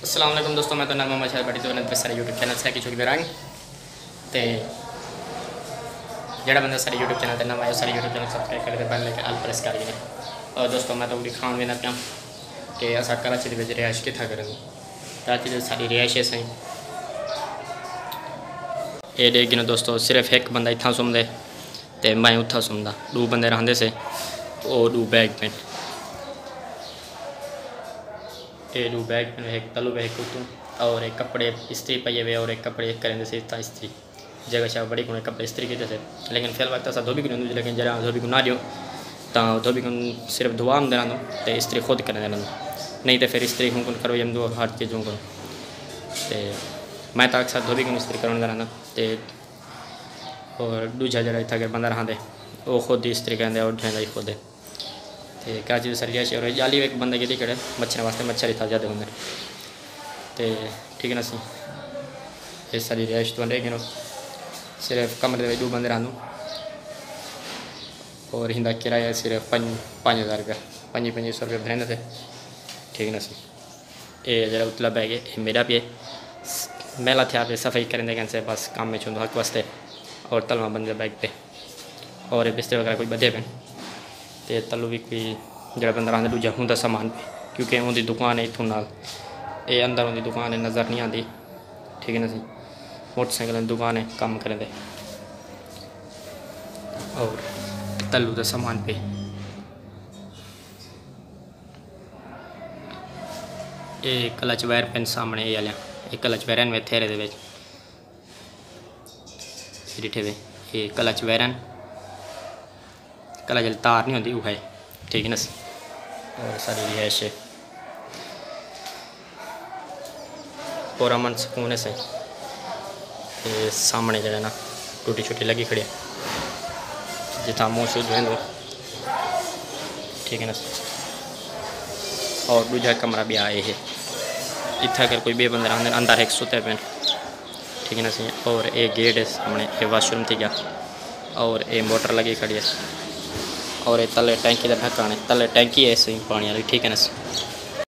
अस्सलाम वालेकुम दोस्तों, मैं तो नाम मोहम्मद शाहिद भट्टी तो सारे यूट्यूब चैनल से चुकी रंग तो जोड़ा बंदा सारे यूट्यूब चैनल नवा आया सारे यूट्यूब चैनल सब्सक्राइब करके बन लेके आल प्रेस कर लें। और दोस्तों मैं तो खान देना पाँ कि अस कराची के रिहाइश कितना करें। कराची सारी रिहाइश सही ये देख दोस्तों सिर्फ एक बंदा इतना सुमदे तो मैं उतना सुमदा दो बंदे रहते से वो दो बैग पेन ये दो बैग पेन एक तलु पे एक उतू और एक कपड़े इस्त्री पाइए हुए और एक कपड़े करेंगे से इस्त्री जगह शायद बड़ी को कपड़े इस्त्री किए थे लेकिन फिल वक्त अस धोबी को लेकिन जरा धोबी को ना दियो तो धोबी को सिर्फ धुआ में देना तो इस्त्री खुद कर देना नहीं तो फिर इस्त्री हूँ करो यम दो हर चीज़ हूँ करो तो मैं तो अक्सर धोबी को इस्त्री करने देना तो और दूजा जरा इतना अगर बंदा रहा वो खुद ही इस्त्री करेंगे और ढेंगे खुद तो कराची सरिया और जाली एक बंदा गिरी करे मच्छर वास्ते मच्छर इतना ज़्यादा होंगे तो ठीक है ना सी ये सारी रिहाइश तो रह गए सिर्फ कमरे में दो बंदे रहूँ और हिंदा किराया सिर्फ 5,000 रुपया 500 रुपया भरेंगे थे ठीक है ना सी ये जरा उतला बैग है मेरा भी मेला थे आप सफाई करेंगे कैसे बस काम में चुंदो हक वास्ते और तलवा बंद बैग पे और बिस्तर वगैरह कोई बधे पे तो तलु भी कोई जरा बंदा रहा दूजा होंगे सामान पे क्योंकि उनकी दुकान है इतों नाल ये अंदर उनकी दुकान है नज़र नहीं आती ठीक है ना सी मोटरसाइकिल की दुकान है काम करें दे और तलु का सामान पे ये क्लच वायर पेन सामने ये वाले एक क्लच वायर में थेरे दे डिठे वे ये क्लच वायर क्लच तार नहीं होती वो है ठीक है ना और सारी रिहाइश है पूरा मन सुकून से ये सामने जो है ना टूटी छोटी लगी खड़ी जितना मुँह शुद्ध है ठीक है ना और दूजा कमरा भी आए है इतना अगर कोई बे बंद रहा अंदर एक सुते पे ठीक है ना सी और एक गेट है सामने ये वाशरूम थी गया और ये मोटर लगी खड़ी है और ये तले टैंकी का ढक्कन है तले टैंकी है सही पानी वाली ठीक है ना।